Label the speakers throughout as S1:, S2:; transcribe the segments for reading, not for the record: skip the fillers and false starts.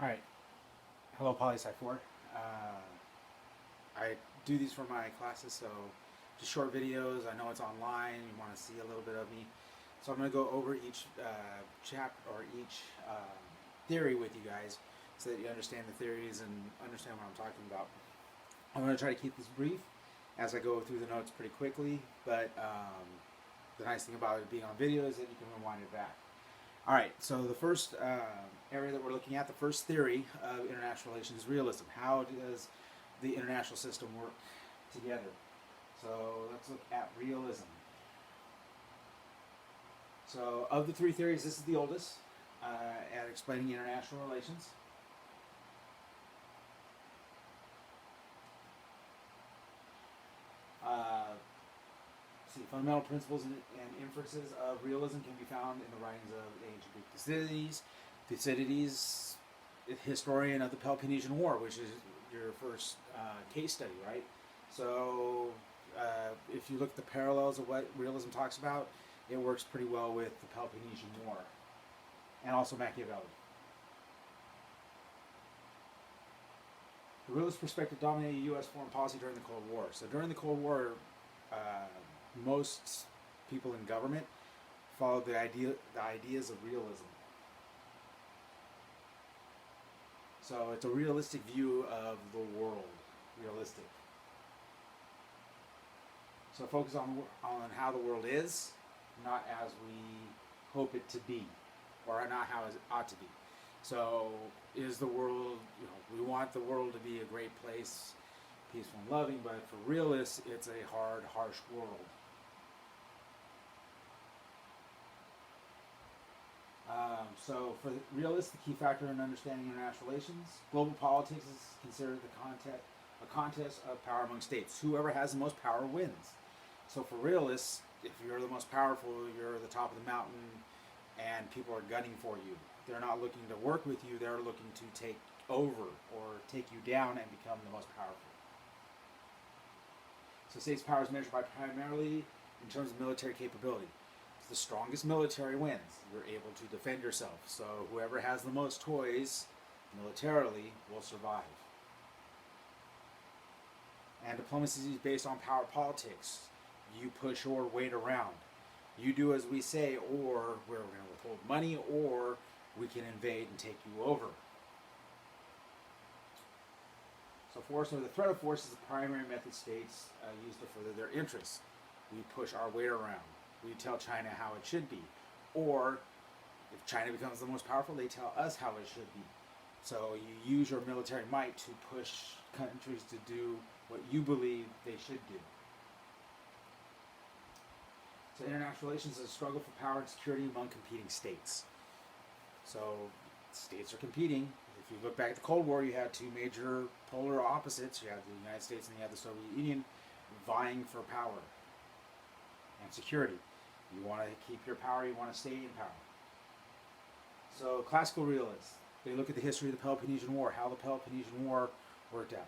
S1: Alright, hello POLSCI004. I do these for my classes, so just short videos. I know it's online, you want to see a little bit of me. So I'm going to go over each chapter or each theory with you guys so that you understand the theories and understand what I'm talking about. I'm going to try to keep this brief as I go through the notes pretty quickly, but the nice thing about it being on video is that you can rewind it back. Alright, so the first area that we're looking at, the first theory of international relations is realism. How does the international system work together? So let's look at realism. So of the three theories, this is the oldest at explaining international relations. Fundamental principles and inferences of realism can be found in the writings of ancient Greek Thucydides. Thucydides, historian of the Peloponnesian War, which is your first case study, right? So if you look at the parallels of what realism talks about, it works pretty well with the Peloponnesian War and also Machiavelli. The realist perspective dominated U.S. foreign policy during the Cold War. So during the Cold War, most people in government followed the ideas of realism. So it's a realistic view of the world, realistic. So focus on how the world is, not as we hope it to be, or not how it ought to be. So is the world, we want the world to be a great place, peaceful and loving, but for realists, it's a hard, harsh world. So for realists, the key factor in understanding international relations, global politics is considered a contest of power among states. Whoever has the most power wins. So for realists, if you're the most powerful, you're the top of the mountain, and people are gunning for you. They're not looking to work with you, they're looking to take over or take you down and become the most powerful. So states' power is measured by primarily in terms of military capability. So the strongest military wins. You're able to defend yourself. So whoever has the most toys militarily will survive. And diplomacy is based on power politics. You push your weight around. You do as we say, or we're going to withhold money, or we can invade and take you over. So force or the threat of force is the primary method states use to further their interests. We push our weight around. We tell China how it should be. Or if China becomes the most powerful, they tell us how it should be. So you use your military might to push countries to do what you believe they should do. So international relations is a struggle for power and security among competing states. So states are competing. If you look back at the Cold War, you had two major polar opposites. You had the United States and you had the Soviet Union vying for power and security. You want to keep your power, you want to stay in power. So classical realists, they look at the history of the Peloponnesian War, how the Peloponnesian War worked out.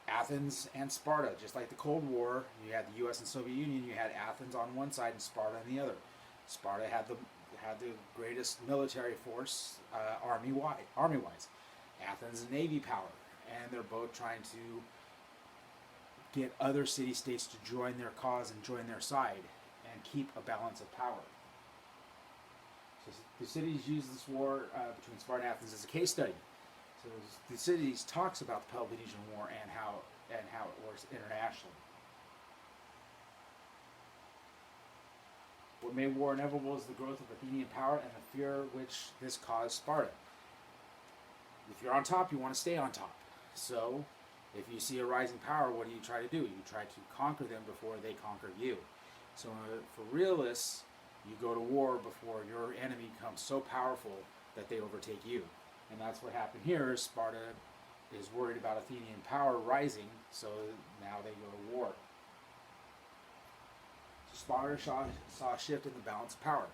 S1: Athens and Sparta, just like the Cold War, you had the U.S. and Soviet Union, you had Athens on one side and Sparta on the other. Sparta had the greatest military force, army-wise. Athens Navy power, and they're both trying to get other city-states to join their cause and join their side and keep a balance of power. So Thucydides used this war between Sparta and Athens as a case study. So Thucydides talks about the Peloponnesian War and how it works internationally. What made war inevitable is the growth of Athenian power and the fear which this caused Sparta. If you're on top, you want to stay on top. So if you see a rising power, what do you try to do? You try to conquer them before they conquer you. So for realists, you go to war before your enemy becomes so powerful that they overtake you. And that's what happened here. Sparta is worried about Athenian power rising, so now they go to war. So Sparta saw a shift in the balance of power.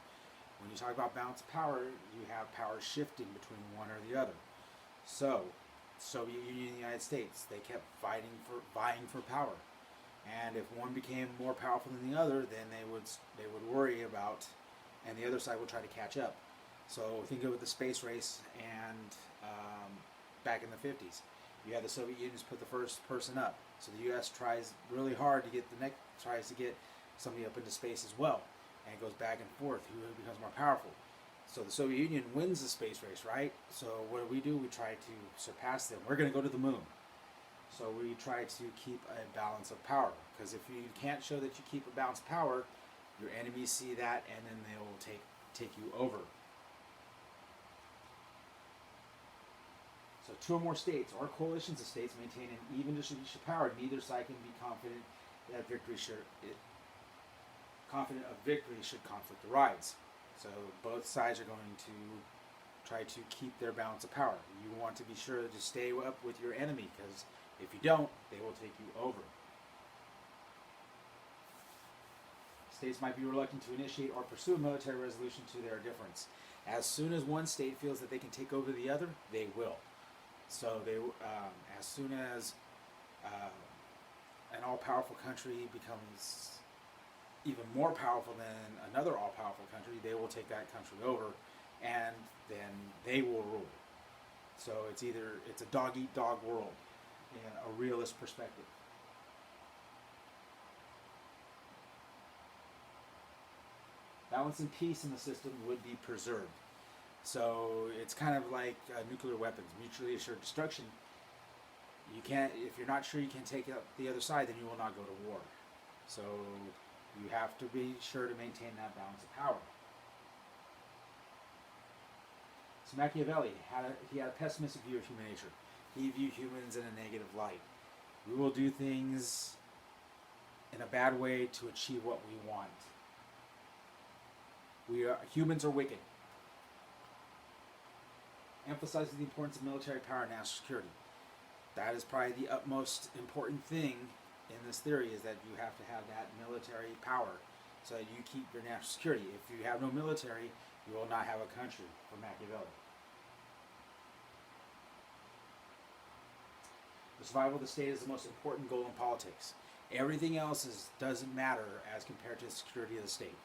S1: When you talk about balance of power, you have power shifting between one or the other. So, Soviet Union and the United States, they kept vying for power. And if one became more powerful than the other, then they would worry about, and the other side would try to catch up. So think of the space race and back in the 50s. You had the Soviet Union put the first person up. So the U.S. tries really hard to get tries to get somebody up into space as well. And it goes back and forth, who becomes more powerful. So the Soviet Union wins the space race, right? So what do? We try to surpass them. We're going to go to the moon. So we try to keep a balance of power. Because if you can't show that you keep a balanced power, your enemies see that, and then they will take you over. So two or more states or coalitions of states maintain an even distribution of power. Neither side can be confident that confident of victory should conflict arise. So both sides are going to try to keep their balance of power. You want to be sure to stay up with your enemy, because if you don't, they will take you over. States might be reluctant to initiate or pursue a military resolution to their difference. As soon as one state feels that they can take over the other, they will. So as soon as an all-powerful country becomes even more powerful than another all-powerful country, they will take that country over, and then they will rule. So it's a dog-eat-dog world in a realist perspective. Balance and peace in the system would be preserved. So it's kind of like nuclear weapons, mutually assured destruction. You can't, if you're not sure you can take out the other side, then you will not go to war. So you have to be sure to maintain that balance of power. So Machiavelli had a pessimistic view of human nature. He viewed humans in a negative light. We will do things in a bad way to achieve what we want. Humans are wicked. Emphasizes the importance of military power and national security. That is probably the utmost important thing in this theory, is that you have to have that military power so that you keep your national security. If you have no military, you will not have a country, for Machiavelli. The survival of the state is the most important goal in politics. Everything else doesn't matter as compared to the security of the state.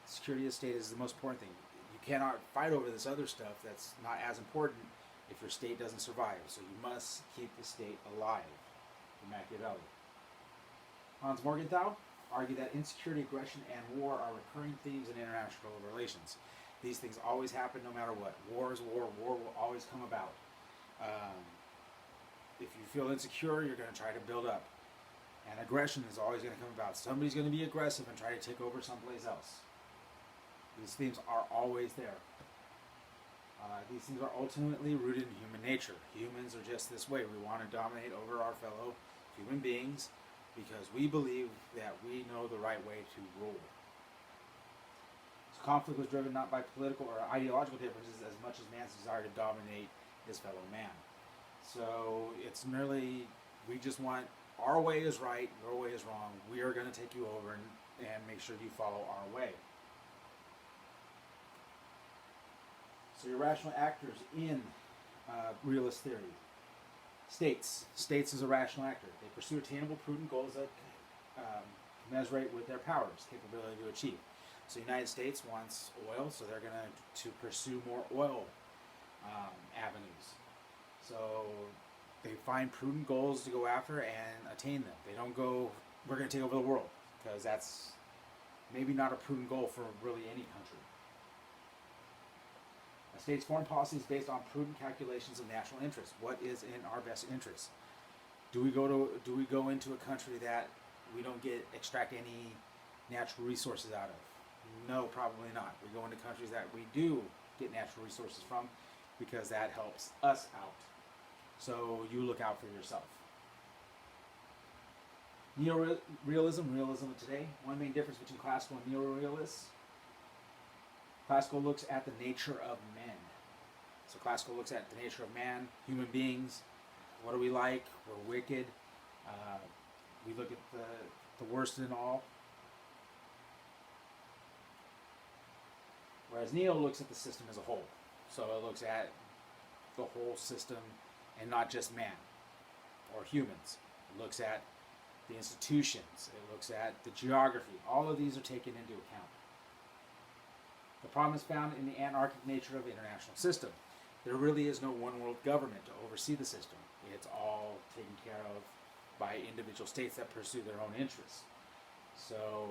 S1: Security of the state is the most important thing. You cannot fight over this other stuff that's not as important if your state doesn't survive. So you must keep the state alive, for Machiavelli. Hans Morgenthau argued that insecurity, aggression, and war are recurring themes in international relations. These things always happen no matter what. War is war. War will always come about. If you feel insecure, you're going to try to build up. And aggression is always going to come about. Somebody's going to be aggressive and try to take over someplace else. These themes are always there. These things are ultimately rooted in human nature. Humans are just this way. We want to dominate over our fellow human beings because we believe that we know the right way to rule. So conflict was driven not by political or ideological differences as much as man's desire to dominate his fellow man. So it's merely, we just want, our way is right, your way is wrong. We are going to take you over and make sure you follow our way. So your rational actors in realist theory. States is a rational actor. They pursue attainable, prudent goals that commensurate with their powers, capability to achieve. So the United States wants oil, so they're going to pursue more oil avenues. So they find prudent goals to go after and attain them. They don't go, we're going to take over the world, because that's maybe not a prudent goal for really any country. A state's foreign policy is based on prudent calculations of national interest. What is in our best interest? Do we go into a country that we don't extract any natural resources out of? No, probably not. We go into countries that we do get natural resources from, because that helps us out. So you look out for yourself. Neorealism, realism of today. One main difference between classical and neorealists. Classical looks at the nature of men. So classical looks at the nature of man, human beings. What are we like? We're wicked. We look at the worst in all. Whereas Neo looks at the system as a whole. So it looks at the whole system and not just man or humans. It looks at the institutions. It looks at the geography. All of these are taken into account. The problem is found in the anarchic nature of the international system. There really is no one world government to oversee the system. It's all taken care of by individual states that pursue their own interests. So,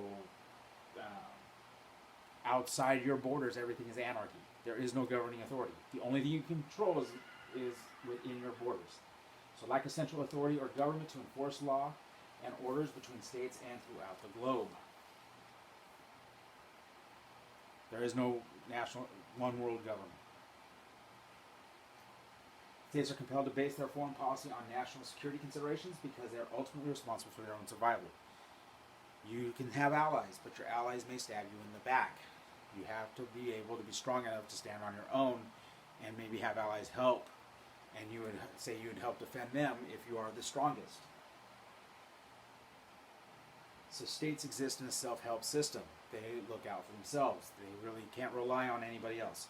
S1: outside your borders, everything is anarchy. There is no governing authority. The only thing you can control is within your borders. So, lack of central authority or government to enforce law and orders between states and throughout the globe. There is no national one world government. States are compelled to base their foreign policy on national security considerations because they are ultimately responsible for their own survival. You can have allies, but your allies may stab you in the back. You have to be able to be strong enough to stand on your own and maybe have allies help. And you would say you would help defend them if you are the strongest. So states exist in a self-help system. They look out for themselves. They really can't rely on anybody else.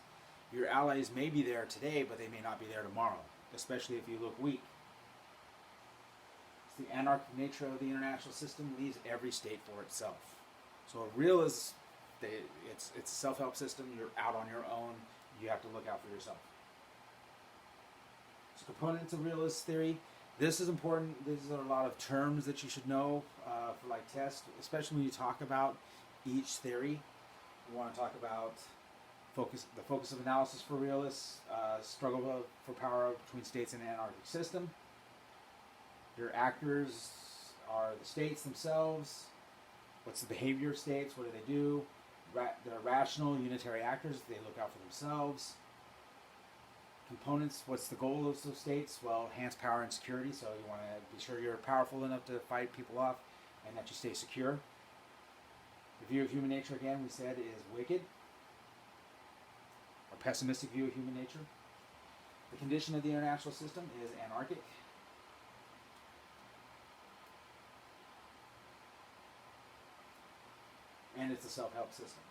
S1: Your allies may be there today, but they may not be there tomorrow, especially if you look weak. It's the anarchic nature of the international system leaves every state for itself. So a realist, it's a self-help system. You're out on your own. You have to look out for yourself. So components of realist theory. This is important. These are a lot of terms that you should know for like tests, especially when you talk about each theory. You want to talk about the focus of analysis for realists, struggle for power between states and an anarchic system. Your actors are the states themselves. What's the behavior of states? What do they do? They're rational, unitary actors. They look out for themselves. Components, what's the goal of those states? Well, enhance power and security. So you want to be sure you're powerful enough to fight people off and that you stay secure. The view of human nature, again, we said is wicked. A pessimistic view of human nature. The condition of the international system is anarchic. And it's a self-help system.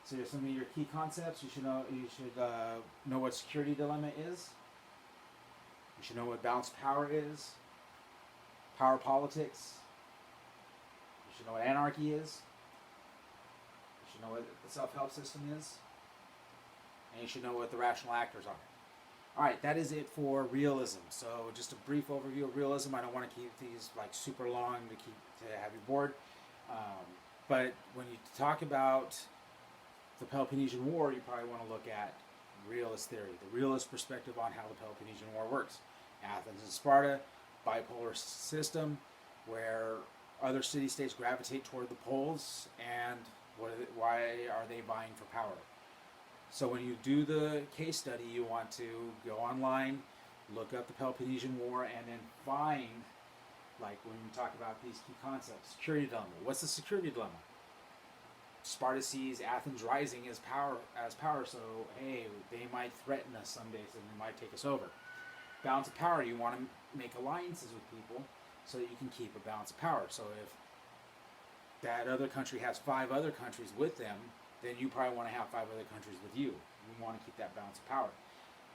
S1: So here's some of your key concepts. You should know what security dilemma is. You should know what balanced power is. Power politics. You should know what anarchy is. You should know what the self-help system is. And you should know what the rational actors are. Alright, that is it for realism. So just a brief overview of realism. I don't want to keep these like super long to have you bored. But when you talk about the Peloponnesian War, you probably want to look at realist theory, the realist perspective on how the Peloponnesian War works. Athens and Sparta, bipolar system, where other city-states gravitate toward the poles, and why are they vying for power? So when you do the case study, you want to go online, look up the Peloponnesian War, and then find, like when we talk about these key concepts, security dilemma. What's the security dilemma? Sparta sees Athens rising as power, so hey, they might threaten us someday, so they might take us over. Balance of power, you want to make alliances with people so that you can keep a balance of power. So if that other country has 5 other countries with them, then you probably want to have 5 other countries with you. You want to keep that balance of power.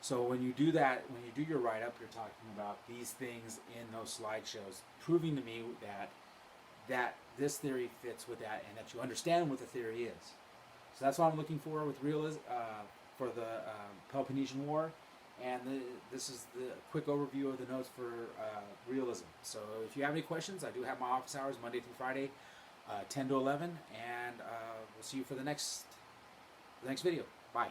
S1: So when you do that, when you do your write-up, you're talking about these things in those slideshows, proving to me that this theory fits with that and that you understand what the theory is. So that's what I'm looking for with realism, for the Peloponnesian War. And this is the quick overview of the notes for realism. So if you have any questions, I do have my office hours Monday through Friday, 10 to 11. And we'll see you for the next video. Bye.